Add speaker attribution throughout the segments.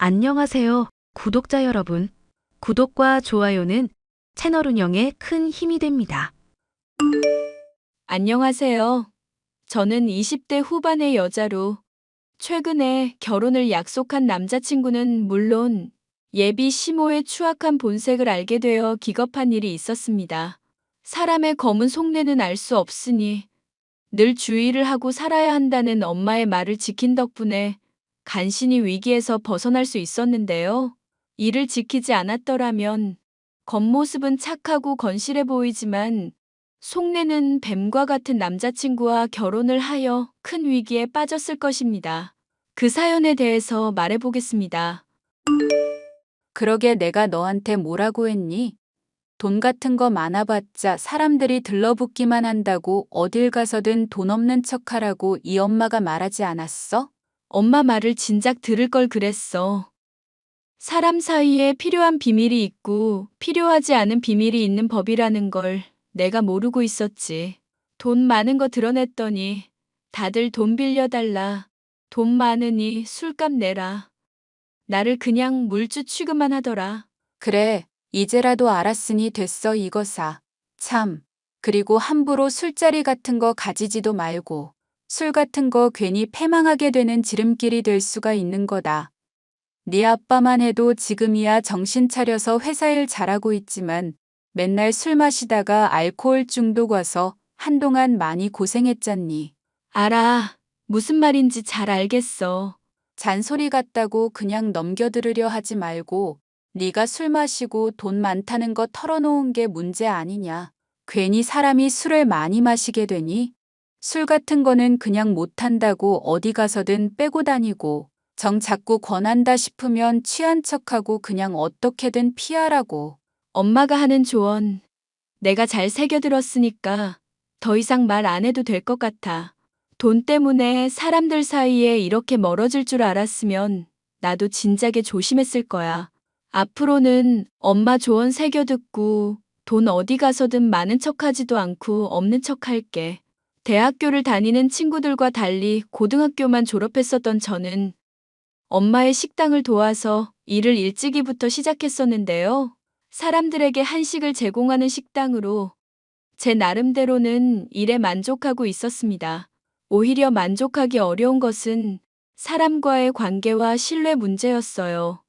Speaker 1: 안녕하세요, 구독자 여러분. 구독과 좋아요는 채널 운영에 큰 힘이 됩니다.
Speaker 2: 안녕하세요. 저는 20대 후반의 여자로 최근에 결혼을 약속한 남자친구는 물론 예비 시모의 추악한 본색을 알게 되어 기겁한 일이 있었습니다. 사람의 검은 속내는 알 수 없으니 늘 주의를 하고 살아야 한다는 엄마의 말을 지킨 덕분에 간신히 위기에서 벗어날 수 있었는데요. 이를 지키지 않았더라면 겉모습은 착하고 건실해 보이지만 속내는 뱀과 같은 남자친구와 결혼을 하여 큰 위기에 빠졌을 것입니다. 그 사연에 대해서 말해보겠습니다.
Speaker 3: 그러게 내가 너한테 뭐라고 했니? 돈 같은 거 많아봤자 사람들이 들러붙기만 한다고 어딜 가서든 돈 없는 척하라고 이 엄마가 말하지 않았어?
Speaker 2: 엄마 말을 진작 들을 걸 그랬어. 사람 사이에 필요한 비밀이 있고 필요하지 않은 비밀이 있는 법이라는 걸 내가 모르고 있었지. 돈 많은 거 드러냈더니 다들 돈 빌려달라. 돈 많으니 술값 내라. 나를 그냥 물주 취급만 하더라.
Speaker 3: 그래, 이제라도 알았으니 됐어 이거사. 참, 그리고 함부로 술자리 같은 거 가지지도 말고 술 같은 거 괜히 패망하게 되는 지름길이 될 수가 있는 거다. 네 아빠만 해도 지금이야 정신 차려서 회사 일 잘하고 있지만 맨날 술 마시다가 알코올 중독 와서 한동안 많이 고생했잖니.
Speaker 2: 알아. 무슨 말인지 잘 알겠어.
Speaker 3: 잔소리 같다고 그냥 넘겨들으려 하지 말고 네가 술 마시고 돈 많다는 거 털어놓은 게 문제 아니냐. 괜히 사람이 술을 많이 마시게 되니 술 같은 거는 그냥 못한다고 어디 가서든 빼고 다니고 정 자꾸 권한다 싶으면 취한 척하고 그냥 어떻게든 피하라고.
Speaker 2: 엄마가 하는 조언 내가 잘 새겨들었으니까 더 이상 말 안 해도 될 것 같아. 돈 때문에 사람들 사이에 이렇게 멀어질 줄 알았으면 나도 진작에 조심했을 거야. 앞으로는 엄마 조언 새겨듣고 돈 어디 가서든 많은 척하지도 않고 없는 척 할게. 대학교를 다니는 친구들과 달리 고등학교만 졸업했었던 저는 엄마의 식당을 도와서 일을 일찍이부터 시작했었는데요. 사람들에게 한식을 제공하는 식당으로 제 나름대로는 일에 만족하고 있었습니다. 오히려 만족하기 어려운 것은 사람과의 관계와 신뢰 문제였어요.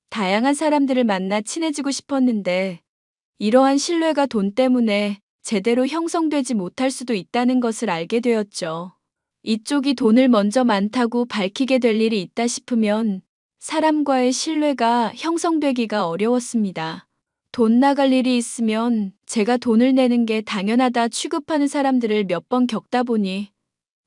Speaker 2: 다양한 사람들을 만나 친해지고 싶었는데 이러한 신뢰가 돈 때문에 제대로 형성되지 못할 수도 있다는 것을 알게 되었죠. 이쪽이 돈을 먼저 많다고 밝히게 될 일이 있다 싶으면 사람과의 신뢰가 형성되기가 어려웠습니다. 돈 나갈 일이 있으면 제가 돈을 내는 게 당연하다 취급하는 사람들을 몇 번 겪다 보니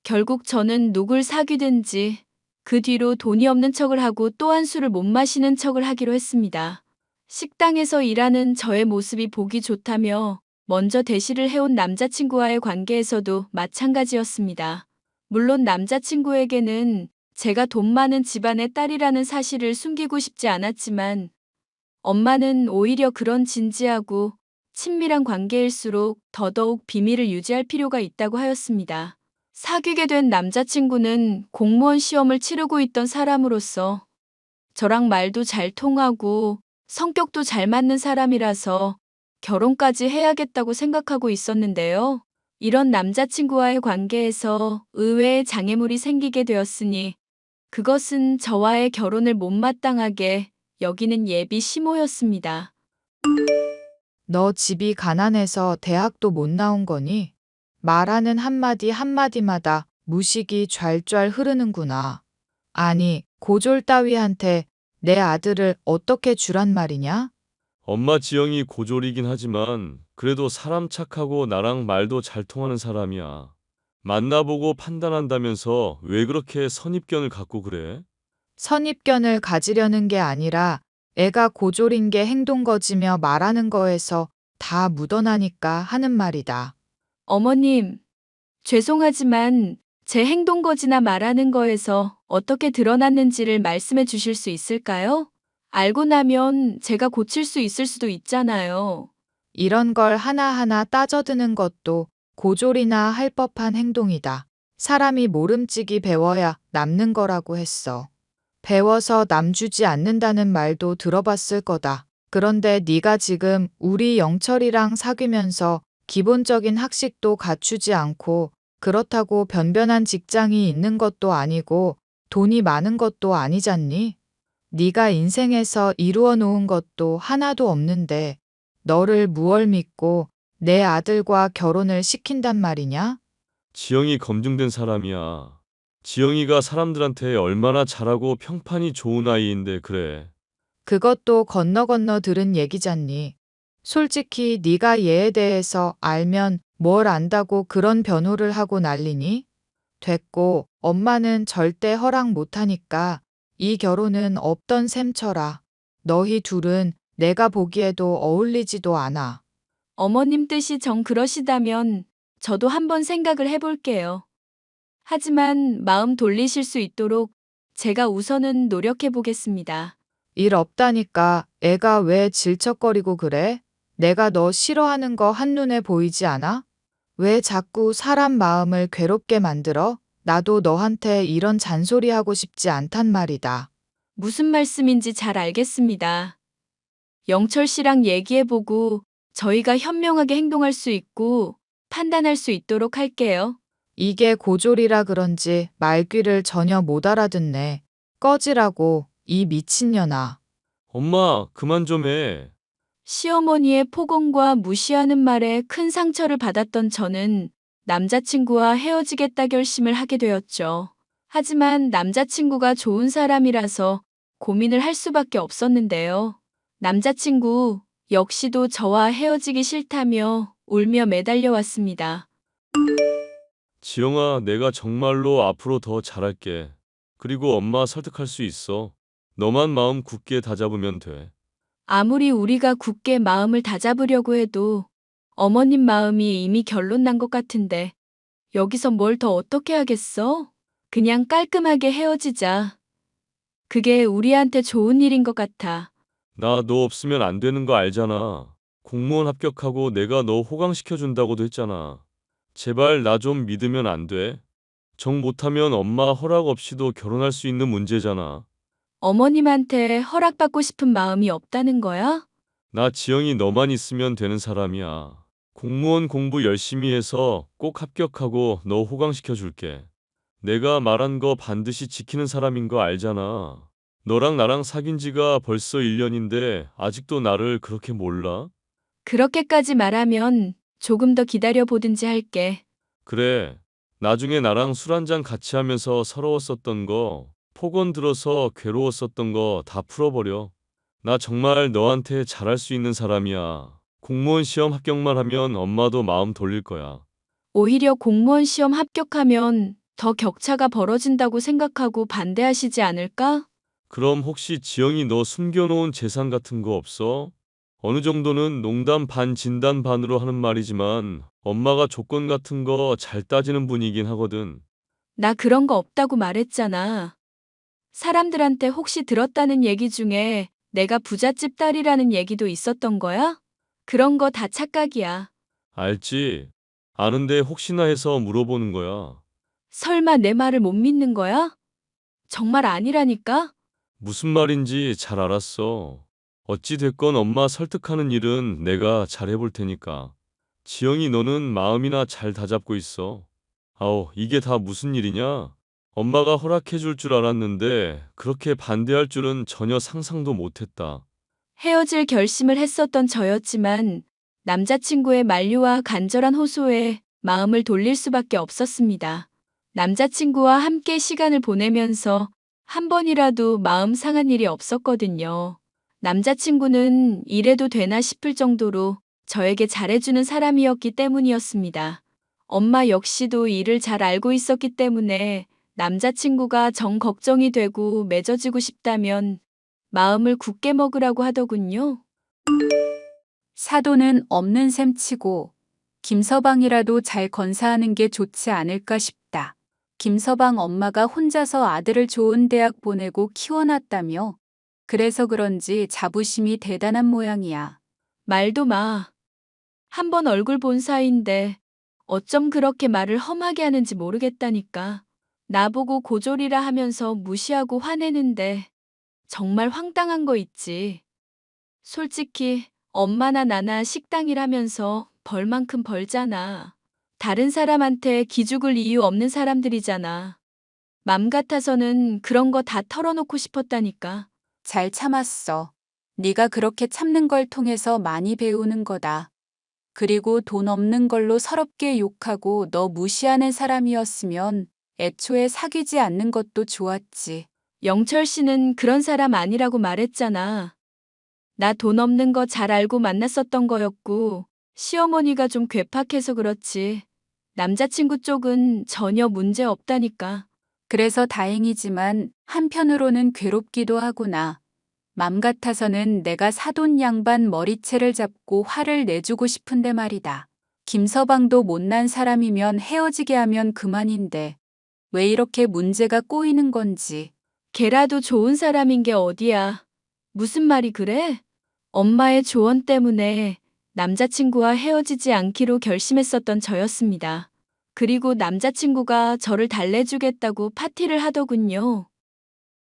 Speaker 2: 결국 저는 누굴 사귀든지 그 뒤로 돈이 없는 척을 하고 또 한 술을 못 마시는 척을 하기로 했습니다. 식당에서 일하는 저의 모습이 보기 좋다며 먼저 대시를 해온 남자친구와의 관계에서도 마찬가지였습니다. 물론 남자친구에게는 제가 돈 많은 집안의 딸이라는 사실을 숨기고 싶지 않았지만 엄마는 오히려 그런 진지하고 친밀한 관계일수록 더더욱 비밀을 유지할 필요가 있다고 하였습니다. 사귀게 된 남자친구는 공무원 시험을 치르고 있던 사람으로서 저랑 말도 잘 통하고 성격도 잘 맞는 사람이라서 결혼까지 해야겠다고 생각하고 있었는데요. 이런 남자친구와의 관계에서 의외의 장애물이 생기게 되었으니 그것은 저와의 결혼을 못마땅하게 여기는 예비 시모였습니다.
Speaker 4: 너 집이 가난해서 대학도 못 나온 거니? 말하는 한마디 한마디마다 무식이 좔좔 흐르는구나. 아니, 고졸 따위한테 내 아들을 어떻게 주란 말이냐?
Speaker 5: 엄마 지영이 고졸이긴 하지만 그래도 사람 착하고 나랑 말도 잘 통하는 사람이야. 만나보고 판단한다면서 왜 그렇게 선입견을 갖고 그래?
Speaker 4: 선입견을 가지려는 게 아니라 애가 고졸인 게 행동 거지며 말하는 거에서 다 묻어나니까 하는 말이다.
Speaker 2: 어머님, 죄송하지만 제 행동 거지나 말하는 거에서 어떻게 드러났는지를 말씀해 주실 수 있을까요? 알고 나면 제가 고칠 수 있을 수도 있잖아요.
Speaker 4: 이런 걸 하나하나 따져드는 것도 고졸이나 할 법한 행동이다. 사람이 모름지기 배워야 남는 거라고 했어. 배워서 남 주지 않는다는 말도 들어봤을 거다. 그런데 네가 지금 우리 영철이랑 사귀면서 기본적인 학식도 갖추지 않고 그렇다고 변변한 직장이 있는 것도 아니고 돈이 많은 것도 아니잖니? 네가 인생에서 이루어 놓은 것도 하나도 없는데 너를 무얼 믿고 내 아들과 결혼을 시킨단 말이냐?
Speaker 5: 지영이 검증된 사람이야. 지영이가 사람들한테 얼마나 잘하고 평판이 좋은 아이인데 그래.
Speaker 4: 그것도 건너 들은 얘기잖니. 솔직히 네가 얘에 대해서 알면 뭘 안다고 그런 변호를 하고 난리니? 됐고, 엄마는 절대 허락 못하니까 이 결혼은 없던 셈 쳐라. 너희 둘은 내가 보기에도 어울리지도 않아.
Speaker 2: 어머님 뜻이 정 그러시다면 저도 한번 생각을 해볼게요. 하지만 마음 돌리실 수 있도록 제가 우선은 노력해 보겠습니다.
Speaker 4: 일 없다니까 애가 왜 질척거리고 그래? 내가 너 싫어하는 거 한눈에 보이지 않아? 왜 자꾸 사람 마음을 괴롭게 만들어? 나도 너한테 이런 잔소리 하고 싶지 않단 말이다.
Speaker 2: 무슨 말씀인지 잘 알겠습니다. 영철 씨랑 얘기해보고 저희가 현명하게 행동할 수 있고 판단할 수 있도록 할게요.
Speaker 4: 이게 고졸이라 그런지 말귀를 전혀 못 알아듣네. 꺼지라고, 이 미친년아.
Speaker 5: 엄마, 그만 좀 해.
Speaker 2: 시어머니의 폭언과 무시하는 말에 큰 상처를 받았던 저는 남자친구와 헤어지겠다 결심을 하게 되었죠. 하지만 남자친구가 좋은 사람이라서 고민을 할 수밖에 없었는데요. 남자친구 역시도 저와 헤어지기 싫다며 울며 매달려 왔습니다.
Speaker 5: 지영아, 내가 정말로 앞으로 더 잘할게. 그리고 엄마 설득할 수 있어. 너만 마음 굳게 다잡으면 돼.
Speaker 2: 아무리 우리가 굳게 마음을 다잡으려고 해도 어머님 마음이 이미 결론 난 것 같은데 여기서 뭘 더 어떻게 하겠어? 그냥 깔끔하게 헤어지자. 그게 우리한테 좋은 일인 것 같아.
Speaker 5: 나 너 없으면 안 되는 거 알잖아. 공무원 합격하고 내가 너 호강시켜준다고도 했잖아. 제발 나 좀 믿으면 안 돼? 정 못하면 엄마 허락 없이도 결혼할 수 있는 문제잖아.
Speaker 2: 어머님한테 허락받고 싶은 마음이 없다는 거야?
Speaker 5: 나 지영이 너만 있으면 되는 사람이야. 공무원 공부 열심히 해서 꼭 합격하고 너 호강시켜 줄게. 내가 말한 거 반드시 지키는 사람인 거 알잖아. 너랑 나랑 사귄 지가 벌써 1년인데 아직도 나를 그렇게 몰라?
Speaker 2: 그렇게까지 말하면 조금 더 기다려 보든지 할게.
Speaker 5: 그래. 나중에 나랑 술 한잔 같이 하면서 서러웠었던 거, 폭언 들어서 괴로웠었던 거 다 풀어버려. 나 정말 너한테 잘할 수 있는 사람이야. 공무원 시험 합격만 하면 엄마도 마음 돌릴 거야.
Speaker 2: 오히려 공무원 시험 합격하면 더 격차가 벌어진다고 생각하고 반대하시지 않을까?
Speaker 5: 그럼 혹시 지영이 너 숨겨놓은 재산 같은 거 없어? 어느 정도는 농담 반 진담 반으로 하는 말이지만 엄마가 조건 같은 거 잘 따지는 분이긴 하거든.
Speaker 2: 나 그런 거 없다고 말했잖아. 사람들한테 혹시 들었다는 얘기 중에 내가 부잣집 딸이라는 얘기도 있었던 거야? 그런 거 다 착각이야.
Speaker 5: 알지? 아는데 혹시나 해서 물어보는 거야.
Speaker 2: 설마 내 말을 못 믿는 거야? 정말 아니라니까?
Speaker 5: 무슨 말인지 잘 알았어. 어찌 됐건 엄마 설득하는 일은 내가 잘 해볼 테니까. 지영이 너는 마음이나 잘 다잡고 있어. 아우, 이게 다 무슨 일이냐? 엄마가 허락해 줄 줄 알았는데 그렇게 반대할 줄은 전혀 상상도 못했다.
Speaker 2: 헤어질 결심을 했었던 저였지만 남자친구의 만류와 간절한 호소에 마음을 돌릴 수밖에 없었습니다. 남자친구와 함께 시간을 보내면서 한 번이라도 마음 상한 일이 없었거든요. 남자친구는 이래도 되나 싶을 정도로 저에게 잘해주는 사람이었기 때문이었습니다. 엄마 역시도 이를 잘 알고 있었기 때문에 남자친구가 정 걱정이 되고 맺어지고 싶다면 마음을 굳게 먹으라고 하더군요.
Speaker 3: 사돈은 없는 셈 치고 김서방이라도 잘 건사하는 게 좋지 않을까 싶다. 김서방 엄마가 혼자서 아들을 좋은 대학 보내고 키워놨다며. 그래서 그런지 자부심이 대단한 모양이야.
Speaker 2: 말도 마. 한 번 얼굴 본 사이인데 어쩜 그렇게 말을 험하게 하는지 모르겠다니까. 나보고 고졸이라 하면서 무시하고 화내는데 정말 황당한 거 있지. 솔직히 엄마나 나나 식당 일하면서 벌만큼 벌잖아. 다른 사람한테 기죽을 이유 없는 사람들이잖아. 맘 같아서는 그런 거 다 털어놓고 싶었다니까.
Speaker 3: 잘 참았어. 네가 그렇게 참는 걸 통해서 많이 배우는 거다. 그리고 돈 없는 걸로 서럽게 욕하고 너 무시하는 사람이었으면 애초에 사귀지 않는 것도 좋았지.
Speaker 2: 영철 씨는 그런 사람 아니라고 말했잖아. 나 돈 없는 거 잘 알고 만났었던 거였고, 시어머니가 좀 괴팍해서 그렇지. 남자친구 쪽은 전혀 문제 없다니까.
Speaker 3: 그래서 다행이지만 한편으로는 괴롭기도 하구나. 맘 같아서는 내가 사돈 양반 머리채를 잡고 화를 내주고 싶은데 말이다. 김서방도 못난 사람이면 헤어지게 하면 그만인데 왜 이렇게 문제가 꼬이는 건지.
Speaker 2: 걔라도 좋은 사람인 게 어디야. 무슨 말이 그래? 엄마의 조언 때문에 남자친구와 헤어지지 않기로 결심했었던 저였습니다. 그리고 남자친구가 저를 달래주겠다고 파티를 하더군요.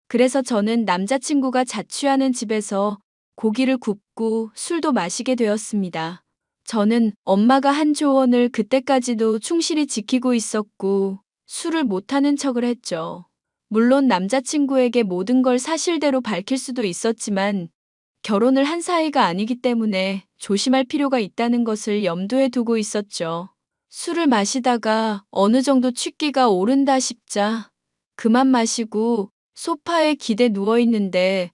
Speaker 2: 그래서 저는 남자친구가 자취하는 집에서 고기를 굽고 술도 마시게 되었습니다. 저는 엄마가 한 조언을 그때까지도 충실히 지키고 있었고 술을 못하는 척을 했죠. 물론 남자친구에게 모든 걸 사실대로 밝힐 수도 있었지만 결혼을 한 사이가 아니기 때문에 조심할 필요가 있다는 것을 염두에 두고 있었죠. 술을 마시다가 어느 정도 취기가 오른다 싶자 그만 마시고 소파에 기대 누워 있는데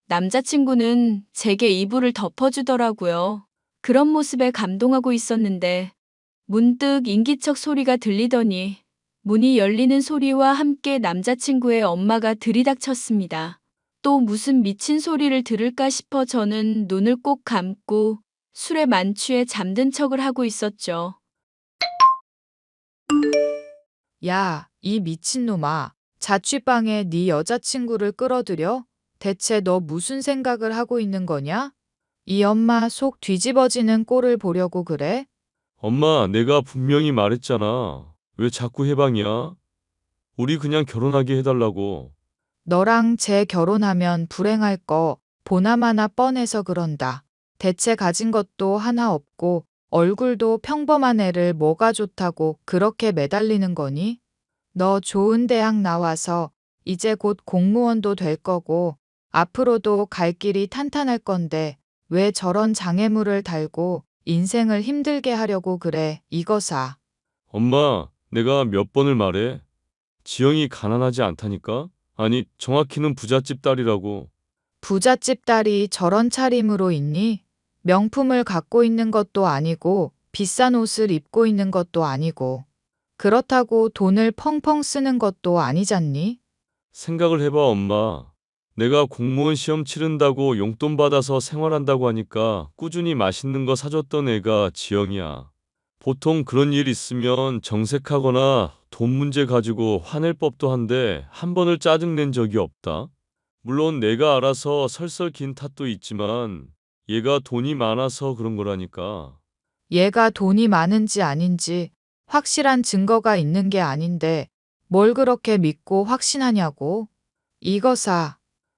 Speaker 2: 남자친구는 제게 이불을 덮어주더라고요. 그런 모습에 감동하고 있었는데 문득 인기척 소리가 들리더니 문이 열리는 소리와 함께 남자친구의 엄마가 들이닥쳤습니다. 또 무슨 미친 소리를 들을까 싶어 저는 눈을 꼭 감고 술에 만취해 잠든 척을 하고 있었죠.
Speaker 4: 야, 이 미친놈아. 자취방에 네 여자친구를 끌어들여? 대체 너 무슨 생각을 하고 있는 거냐? 이 엄마 속 뒤집어지는 꼴을 보려고 그래?
Speaker 5: 엄마, 내가 분명히 말했잖아. 왜 자꾸 해방이야? 우리 그냥 결혼하게 해달라고.
Speaker 4: 너랑 재결혼하면 불행할 거 보나마나 뻔해서 그런다. 대체 가진 것도 하나 없고 얼굴도 평범한 애를 뭐가 좋다고 그렇게 매달리는 거니? 너 좋은 대학 나와서 이제 곧 공무원도 될 거고 앞으로도 갈 길이 탄탄할 건데 왜 저런 장애물을 달고 인생을 힘들게 하려고 그래, 이거사.
Speaker 5: 엄마, 내가 몇 번을 말해. 지영이 가난하지 않다니까? 아니, 정확히는 부잣집 딸이라고.
Speaker 4: 부잣집 딸이 저런 차림으로 있니? 명품을 갖고 있는 것도 아니고 비싼 옷을 입고 있는 것도 아니고 그렇다고 돈을 펑펑 쓰는 것도 아니잖니?
Speaker 5: 생각을 해봐, 엄마. 내가 공무원 시험 치른다고 용돈 받아서 생활한다고 하니까 꾸준히 맛있는 거 사줬던 애가 지영이야. 보통 그런 일 있으면 정색하거나 돈 문제 가지고 화낼 법도 한데 한 번을 짜증낸 적이 없다. 물론 내가 알아서 설설 긴 탓도 있지만 얘가 돈이 많아서 그런 거라니까.
Speaker 4: 얘가 돈이 많은지 아닌지 확실한 증거가 있는 게 아닌데 뭘 그렇게 믿고 확신하냐고? 이거사.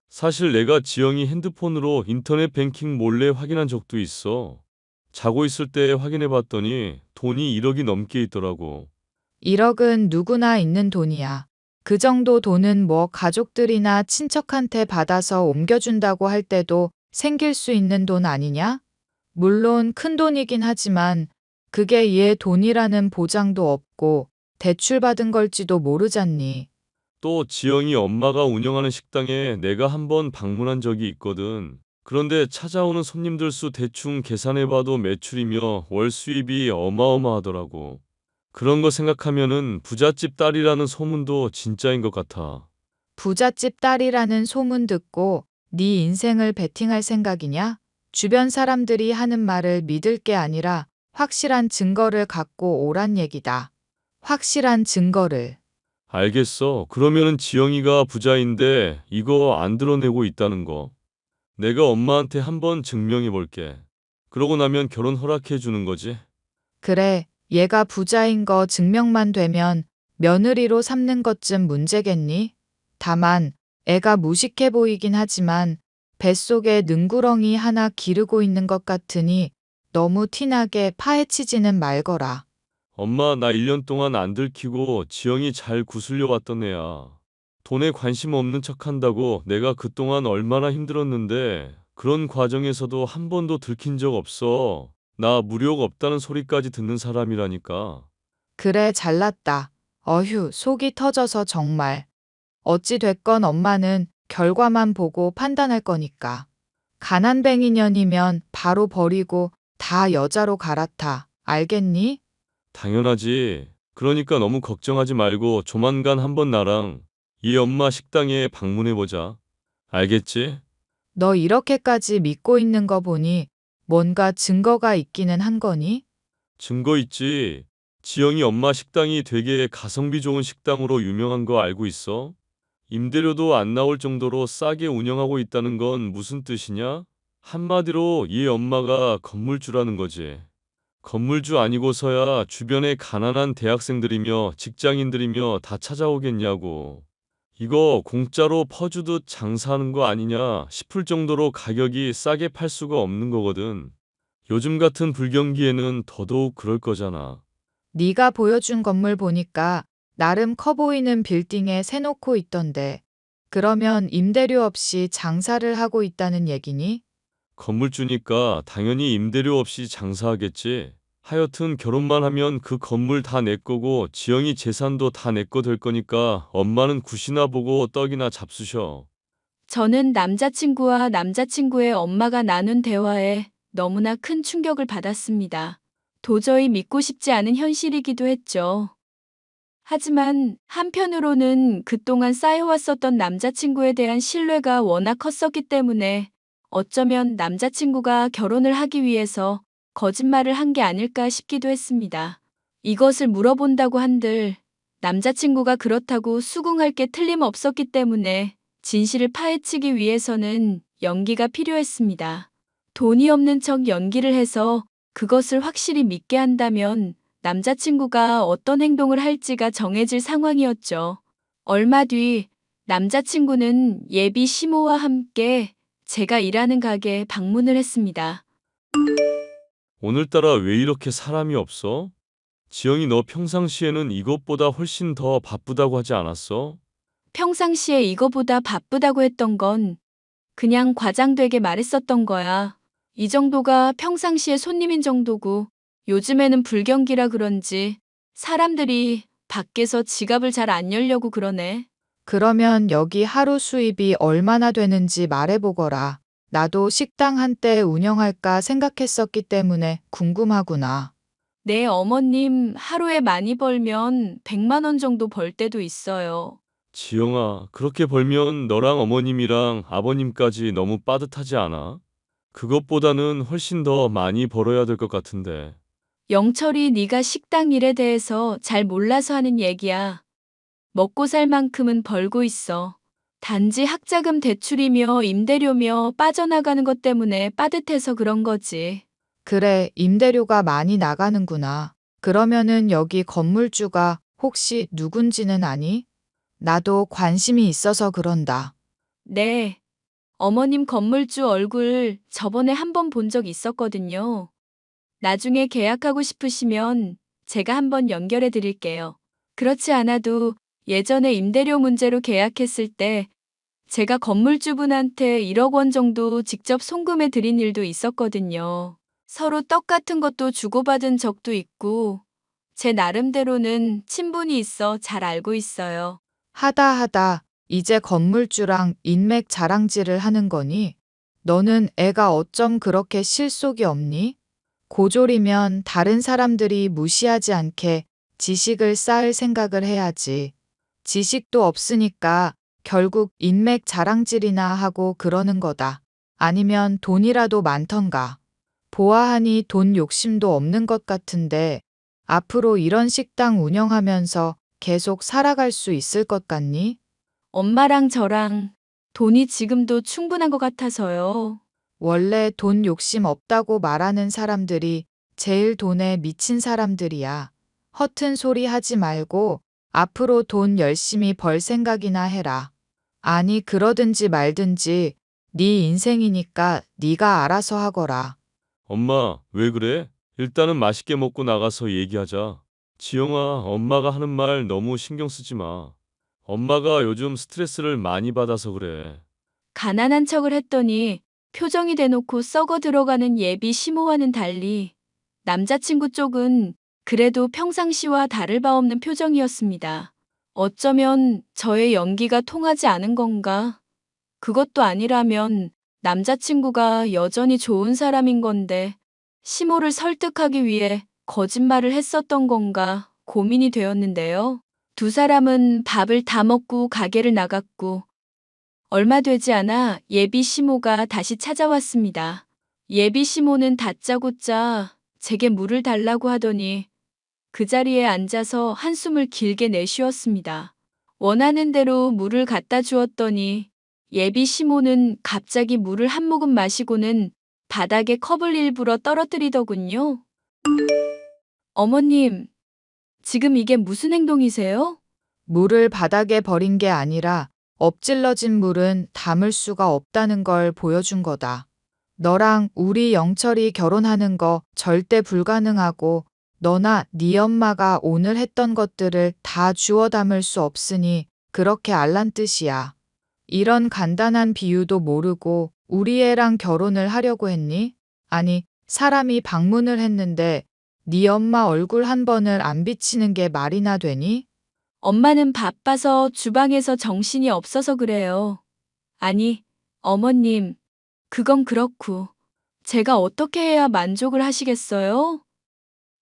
Speaker 5: 사실 내가 지영이 핸드폰으로 인터넷 뱅킹 몰래 확인한 적도 있어. 자고 있을 때 확인해 봤더니 돈이 1억이 넘게 있더라고.
Speaker 4: 1억은 누구나 있는 돈이야. 그 정도 돈은 뭐 가족들이나 친척한테 받아서 옮겨준다고 할 때도 생길 수 있는 돈 아니냐? 물론 큰 돈이긴 하지만 그게 얘 돈이라는 보장도 없고 대출받은 걸지도 모르잖니.
Speaker 5: 또 지영이 엄마가 운영하는 식당에 내가 한번 방문한 적이 있거든. 그런데 찾아오는 손님들 수 대충 계산해봐도 매출이며 월 수입이 어마어마하더라고. 그런 거 생각하면은 부잣집 딸이라는 소문도 진짜인 것 같아.
Speaker 4: 부잣집 딸이라는 소문 듣고 네 인생을 베팅할 생각이냐? 주변 사람들이 하는 말을 믿을 게 아니라 확실한 증거를 갖고 오란 얘기다. 확실한 증거를.
Speaker 5: 알겠어. 그러면은 지영이가 부자인데 이거 안 드러내고 있다는 거. 내가 엄마한테 한번 증명해 볼게. 그러고 나면 결혼 허락해 주는 거지.
Speaker 4: 그래, 얘가 부자인 거 증명만 되면 며느리로 삼는 것쯤 문제겠니? 다만 애가 무식해 보이긴 하지만 뱃속에 능구렁이 하나 기르고 있는 것 같으니 너무 티나게 파헤치지는 말거라.
Speaker 5: 엄마, 나 1년 동안 안 들키고 지영이 잘 구슬려 왔던 애야. 돈에 관심 없는 척한다고 내가 그동안 얼마나 힘들었는데 그런 과정에서도 한 번도 들킨 적 없어. 나 무력 없다는 소리까지 듣는 사람이라니까.
Speaker 4: 그래, 잘났다. 어휴, 속이 터져서 정말. 어찌 됐건 엄마는 결과만 보고 판단할 거니까. 가난뱅이년이면 바로 버리고 다 여자로 갈아타. 알겠니?
Speaker 5: 당연하지. 그러니까 너무 걱정하지 말고 조만간 한번 나랑 이 엄마 식당에 방문해보자. 알겠지?
Speaker 4: 너 이렇게까지 믿고 있는 거 보니 뭔가 증거가 있기는 한 거니?
Speaker 5: 증거 있지. 지영이 엄마 식당이 되게 가성비 좋은 식당으로 유명한 거 알고 있어? 임대료도 안 나올 정도로 싸게 운영하고 있다는 건 무슨 뜻이냐? 한마디로 이 엄마가 건물주라는 거지. 건물주 아니고서야 주변에 가난한 대학생들이며 직장인들이며 다 찾아오겠냐고. 이거 공짜로 퍼주듯 장사하는 거 아니냐 싶을 정도로 가격이 싸게 팔 수가 없는 거거든. 요즘 같은 불경기에는 더더욱 그럴 거잖아.
Speaker 4: 네가 보여준 건물 보니까 나름 커 보이는 빌딩에 세놓고 있던데. 그러면 임대료 없이 장사를 하고 있다는 얘기니?
Speaker 5: 건물주니까 당연히 임대료 없이 장사하겠지. 하여튼 결혼만 하면 그 건물 다 내 거고 지영이 재산도 다 내 거 될 거니까 엄마는 굿이나 보고 떡이나 잡수셔.
Speaker 2: 저는 남자친구와 남자친구의 엄마가 나눈 대화에 너무나 큰 충격을 받았습니다. 도저히 믿고 싶지 않은 현실이기도 했죠. 하지만 한편으로는 그동안 쌓여왔었던 남자친구에 대한 신뢰가 워낙 컸었기 때문에 어쩌면 남자친구가 결혼을 하기 위해서 거짓말을 한 게 아닐까 싶기도 했습니다. 이것을 물어본다고 한들 남자친구가 그렇다고 수긍할 게 틀림없었기 때문에 진실을 파헤치기 위해서는 연기가 필요했습니다. 돈이 없는 척 연기를 해서 그것을 확실히 믿게 한다면 남자친구가 어떤 행동을 할지가 정해질 상황이었죠. 얼마 뒤 남자친구는 예비 시모와 함께 제가 일하는 가게에 방문을 했습니다.
Speaker 5: 오늘따라 왜 이렇게 사람이 없어? 지영이 너 평상시에는 이것보다 훨씬 더 바쁘다고 하지 않았어?
Speaker 2: 평상시에 이거보다 바쁘다고 했던 건 그냥 과장되게 말했었던 거야. 이 정도가 평상시에 손님인 정도고 요즘에는 불경기라 그런지 사람들이 밖에서 지갑을 잘 안 열려고 그러네.
Speaker 4: 그러면 여기 하루 수입이 얼마나 되는지 말해보거라. 나도 식당 한때 운영할까 생각했었기 때문에 궁금하구나.
Speaker 2: 네, 어머님 하루에 많이 벌면 100만 원 정도 벌 때도 있어요.
Speaker 5: 지영아, 그렇게 벌면 너랑 어머님이랑 아버님까지 너무 빠듯하지 않아? 그것보다는 훨씬 더 많이 벌어야 될 것 같은데.
Speaker 2: 영철이 네가 식당 일에 대해서 잘 몰라서 하는 얘기야. 먹고 살 만큼은 벌고 있어. 단지 학자금 대출이며 임대료며 빠져나가는 것 때문에 빠듯해서 그런 거지.
Speaker 4: 그래, 임대료가 많이 나가는구나. 그러면은 여기 건물주가 혹시 누군지는 아니? 나도 관심이 있어서 그런다.
Speaker 2: 네. 어머님 건물주 얼굴 저번에 한 번 본 적 있었거든요. 나중에 계약하고 싶으시면 제가 한번 연결해 드릴게요. 그렇지 않아도 예전에 임대료 문제로 계약했을 때 제가 건물주분한테 1억 원 정도 직접 송금해 드린 일도 있었거든요. 서로 떡 같은 것도 주고받은 적도 있고 제 나름대로는 친분이 있어 잘 알고 있어요.
Speaker 4: 하다 이제 건물주랑 인맥 자랑질을 하는 거니? 너는 애가 어쩜 그렇게 실속이 없니? 고졸이면 다른 사람들이 무시하지 않게 지식을 쌓을 생각을 해야지. 지식도 없으니까 결국 인맥 자랑질이나 하고 그러는 거다. 아니면 돈이라도 많던가. 보아하니 돈 욕심도 없는 것 같은데 앞으로 이런 식당 운영하면서 계속 살아갈 수 있을 것 같니?
Speaker 2: 엄마랑 저랑 돈이 지금도 충분한 것 같아서요.
Speaker 4: 원래 돈 욕심 없다고 말하는 사람들이 제일 돈에 미친 사람들이야. 허튼 소리 하지 말고 앞으로 돈 열심히 벌 생각이나 해라. 아니, 그러든지 말든지 네 인생이니까 네가 알아서 하거라.
Speaker 5: 엄마, 왜 그래? 일단은 맛있게 먹고 나가서 얘기하자. 지영아, 엄마가 하는 말 너무 신경 쓰지 마. 엄마가 요즘 스트레스를 많이 받아서 그래.
Speaker 2: 가난한 척을 했더니 표정이 대놓고 썩어 들어가는 예비 시모와는 달리 남자친구 쪽은 그래도 평상시와 다를 바 없는 표정이었습니다. 어쩌면 저의 연기가 통하지 않은 건가? 그것도 아니라면 남자친구가 여전히 좋은 사람인 건데 시모를 설득하기 위해 거짓말을 했었던 건가 고민이 되었는데요. 두 사람은 밥을 다 먹고 가게를 나갔고 얼마 되지 않아 예비 시모가 다시 찾아왔습니다. 예비 시모는 다짜고짜 제게 물을 달라고 하더니 그 자리에 앉아서 한숨을 길게 내쉬었습니다. 원하는 대로 물을 갖다 주었더니 예비 시모는 갑자기 물을 한 모금 마시고는 바닥에 컵을 일부러 떨어뜨리더군요. 어머님, 지금 이게 무슨 행동이세요?
Speaker 4: 물을 바닥에 버린 게 아니라 엎질러진 물은 담을 수가 없다는 걸 보여준 거다. 너랑 우리 영철이 결혼하는 거 절대 불가능하고 너나 네 엄마가 오늘 했던 것들을 다 주워 담을 수 없으니 그렇게 알란 뜻이야. 이런 간단한 비유도 모르고 우리 애랑 결혼을 하려고 했니? 아니, 사람이 방문을 했는데 네 엄마 얼굴 한 번을 안 비치는 게 말이나 되니?
Speaker 2: 엄마는 바빠서 주방에서 정신이 없어서 그래요. 아니, 어머님, 그건 그렇고 제가 어떻게 해야 만족을 하시겠어요?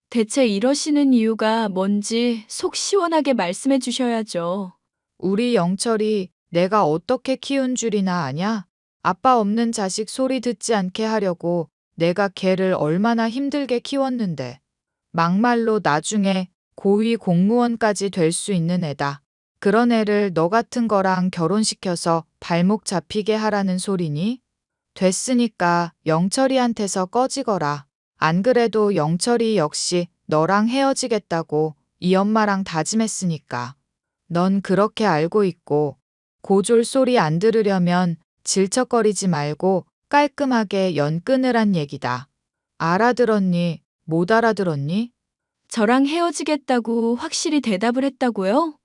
Speaker 2: 대체 이러시는 이유가 뭔지 속 시원하게 말씀해 주셔야죠.
Speaker 4: 우리 영철이 내가 어떻게 키운 줄이나 아냐? 아빠 없는 자식 소리 듣지 않게 하려고 내가 걔를 얼마나 힘들게 키웠는데. 막말로 나중에 고위 공무원까지 될 수 있는 애다. 그런 애를 너 같은 거랑 결혼시켜서 발목 잡히게 하라는 소리니? 됐으니까 영철이한테서 꺼지거라. 안 그래도 영철이 역시 너랑 헤어지겠다고 이 엄마랑 다짐했으니까. 넌 그렇게 알고 있고 고졸 소리 안 들으려면 질척거리지 말고 깔끔하게 연 끊으란 얘기다. 알아들었니? 못 알아들었니?
Speaker 2: 저랑 헤어지겠다고 확실히 대답을 했다고요?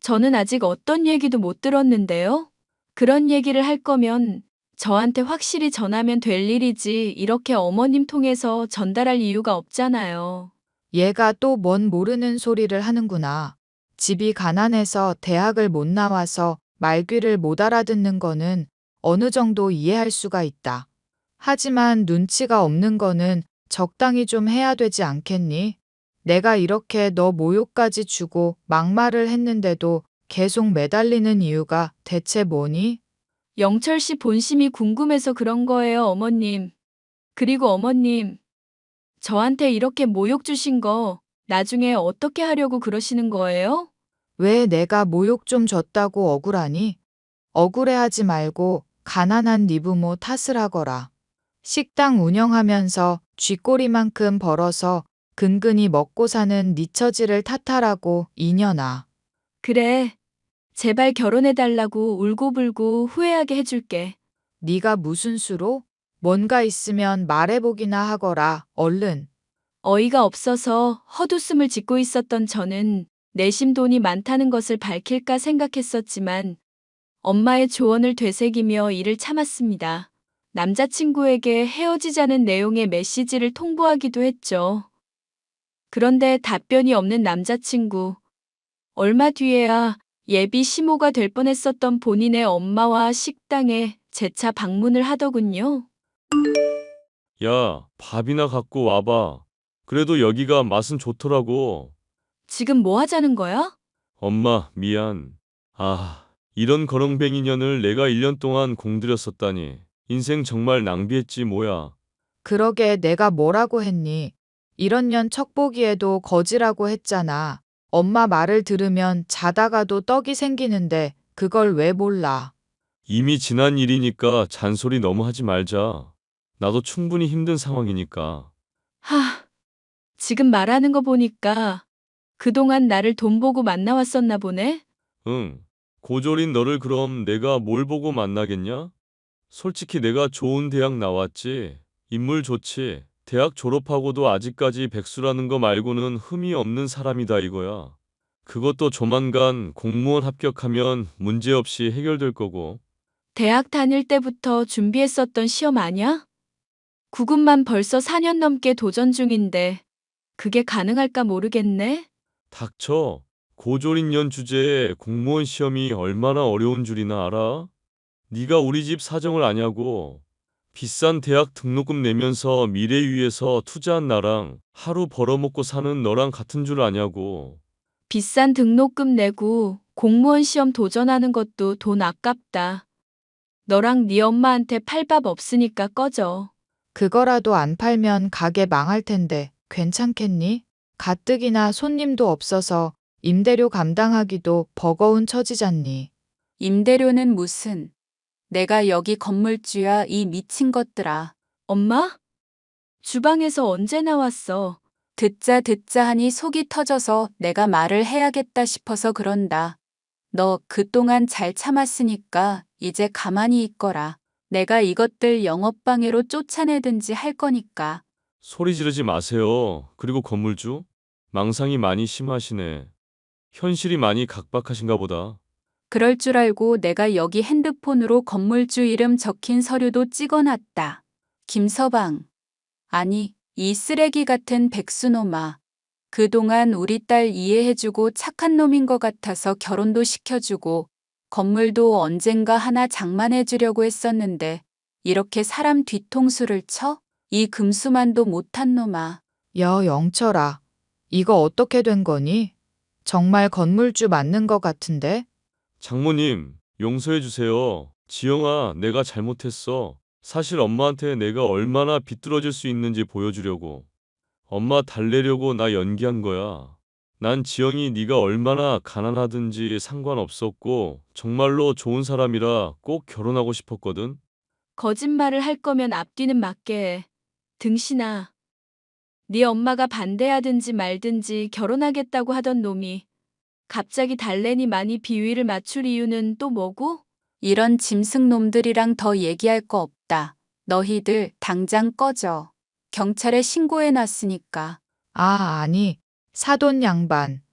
Speaker 2: 저는 아직 어떤 얘기도 못 들었는데요. 그런 얘기를 할 거면 저한테 확실히 전하면 될 일이지 이렇게 어머님 통해서 전달할 이유가 없잖아요.
Speaker 4: 얘가 또 뭔 모르는 소리를 하는구나. 집이 가난해서 대학을 못 나와서 말귀를 못 알아듣는 거는 어느 정도 이해할 수가 있다. 하지만 눈치가 없는 거는 적당히 좀 해야 되지 않겠니? 내가 이렇게 너 모욕까지 주고 막말을 했는데도 계속 매달리는 이유가 대체 뭐니?
Speaker 2: 영철 씨 본심이 궁금해서 그런 거예요, 어머님. 그리고 어머님, 저한테 이렇게 모욕 주신 거 나중에 어떻게 하려고 그러시는 거예요?
Speaker 4: 왜 내가 모욕 좀 줬다고 억울하니? 억울해하지 말고 가난한 네 부모 탓을 하거라. 식당 운영하면서 쥐꼬리만큼 벌어서 근근히 먹고 사는 네 처지를 탓하라고 이년아.
Speaker 2: 그래, 제발 결혼해달라고 울고불고 후회하게 해줄게.
Speaker 4: 네가 무슨 수로? 뭔가 있으면 말해보기나 하거라. 얼른.
Speaker 2: 어이가 없어서 헛웃음을 짓고 있었던 저는 내심 돈이 많다는 것을 밝힐까 생각했었지만 엄마의 조언을 되새기며 이를 참았습니다. 남자친구에게 헤어지자는 내용의 메시지를 통보하기도 했죠. 그런데 답변이 없는 남자친구. 얼마 뒤에야 예비 시모가 될 뻔했었던 본인의 엄마와 식당에 재차 방문을 하더군요.
Speaker 5: 야, 밥이나 갖고 와봐. 그래도 여기가 맛은 좋더라고.
Speaker 2: 지금 뭐 하자는 거야?
Speaker 5: 엄마, 미안. 아, 이런 거렁뱅이 년을 내가 1년 동안 공들였었다니. 인생 정말 낭비했지 뭐야.
Speaker 4: 그러게 내가 뭐라고 했니? 이런 년 척보기에도 거지라고 했잖아. 엄마 말을 들으면 자다가도 떡이 생기는데 그걸 왜 몰라?
Speaker 5: 이미 지난 일이니까 잔소리 너무 하지 말자. 나도 충분히 힘든 상황이니까.
Speaker 2: 지금 말하는 거 보니까 그동안 나를 돈 보고 만나왔었나 보네?
Speaker 5: 응. 고졸인 너를 그럼 내가 뭘 보고 만나겠냐? 솔직히 내가 좋은 대학 나왔지. 인물 좋지. 대학 졸업하고도 아직까지 백수라는 거 말고는 흠이 없는 사람이다 이거야. 그것도 조만간 공무원 합격하면 문제없이 해결될 거고.
Speaker 2: 대학 다닐 때부터 준비했었던 시험 아냐? 구급만 벌써 4년 넘게 도전 중인데 그게 가능할까 모르겠네?
Speaker 5: 닥쳐. 고졸인연 주제에 공무원 시험이 얼마나 어려운 줄이나 알아? 네가 우리 집 사정을 아냐고. 비싼 대학 등록금 내면서 미래 위해서 투자한 나랑 하루 벌어먹고 사는 너랑 같은 줄 아냐고.
Speaker 2: 비싼 등록금 내고 공무원 시험 도전하는 것도 돈 아깝다. 너랑 네 엄마한테 팔 밥 없으니까 꺼져.
Speaker 4: 그거라도 안 팔면 가게 망할 텐데 괜찮겠니? 가뜩이나 손님도 없어서 임대료 감당하기도 버거운 처지잖니.
Speaker 3: 임대료는 무슨. 내가 여기 건물주야 이 미친 것들아.
Speaker 2: 엄마? 주방에서 언제 나왔어?
Speaker 3: 듣자 하니 속이 터져서 내가 말을 해야겠다 싶어서 그런다. 너 그동안 잘 참았으니까 이제 가만히 있거라. 내가 이것들 영업방해로 쫓아내든지 할 거니까.
Speaker 5: 소리 지르지 마세요. 그리고 건물주? 망상이 많이 심하시네. 현실이 많이 각박하신가 보다.
Speaker 3: 그럴 줄 알고 내가 여기 핸드폰으로 건물주 이름 적힌 서류도 찍어놨다. 김서방. 아니, 이 쓰레기 같은 백수놈아. 그동안 우리 딸 이해해주고 착한 놈인 것 같아서 결혼도 시켜주고 건물도 언젠가 하나 장만해주려고 했었는데 이렇게 사람 뒤통수를 쳐? 이 금수만도 못한 놈아.
Speaker 4: 영철아, 이거 어떻게 된 거니? 정말 건물주 맞는 것 같은데?
Speaker 5: 장모님, 용서해 주세요. 지영아, 내가 잘못했어. 사실 엄마한테 내가 얼마나 비뚤어질 수 있는지 보여주려고. 엄마 달래려고 나 연기한 거야. 난 지영이 네가 얼마나 가난하든지 상관없었고 정말로 좋은 사람이라 꼭 결혼하고 싶었거든.
Speaker 2: 거짓말을 할 거면 앞뒤는 맞게 해. 등신아. 네 엄마가 반대하든지 말든지 결혼하겠다고 하던 놈이 갑자기 달래니 많이 비위를 맞출 이유는 또 뭐고?
Speaker 3: 이런 짐승놈들이랑 더 얘기할 거 없다. 너희들 당장 꺼져. 경찰에 신고해놨으니까.
Speaker 4: 아니, 사돈 양반.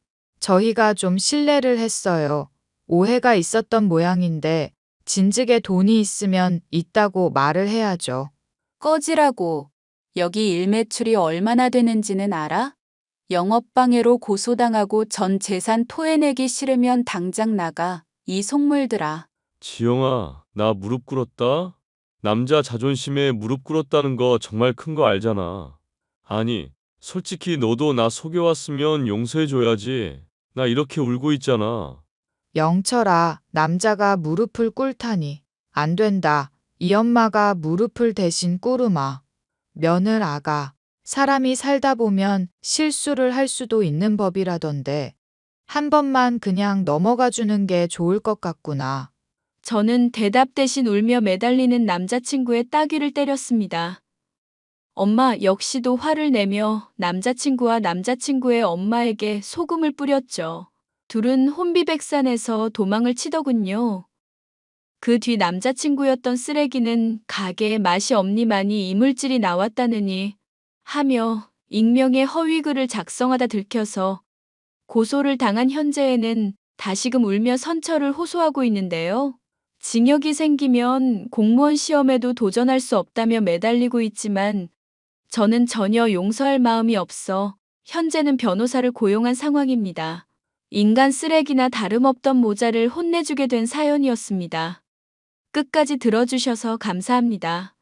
Speaker 4: 저희가 좀 실례를 했어요. 오해가 있었던 모양인데 진즉에 돈이 있으면 있다고 말을 해야죠.
Speaker 3: 꺼지라고. 여기 일매출이 얼마나 되는지는 알아? 영업방해로 고소당하고 전 재산 토해내기 싫으면 당장 나가. 이 속물들아.
Speaker 5: 지영아, 나 무릎 꿇었다? 남자 자존심에 무릎 꿇었다는 거 정말 큰 거 알잖아. 아니, 솔직히 너도 나 속여왔으면 용서해줘야지. 나 이렇게 울고 있잖아.
Speaker 4: 영철아, 남자가 무릎을 꿇다니. 안 된다. 이 엄마가 무릎을 대신 꿇으마. 며느 아가. 사람이 살다 보면 실수를 할 수도 있는 법이라던데. 한 번만 그냥 넘어가 주는 게 좋을 것 같구나.
Speaker 2: 저는 대답 대신 울며 매달리는 남자친구의 따귀를 때렸습니다. 엄마 역시도 화를 내며 남자친구와 남자친구의 엄마에게 소금을 뿌렸죠. 둘은 혼비백산에서 도망을 치더군요. 그 뒤 남자친구였던 쓰레기는 가게에 맛이 없니만이 이물질이 나왔다느니 하며 익명의 허위글을 작성하다 들켜서 고소를 당한 현재에는 다시금 울며 선처를 호소하고 있는데요. 징역이 생기면 공무원 시험에도 도전할 수 없다며 매달리고 있지만 저는 전혀 용서할 마음이 없어 현재는 변호사를 고용한 상황입니다. 인간 쓰레기나 다름없던 모자를 혼내주게 된 사연이었습니다. 끝까지 들어주셔서 감사합니다.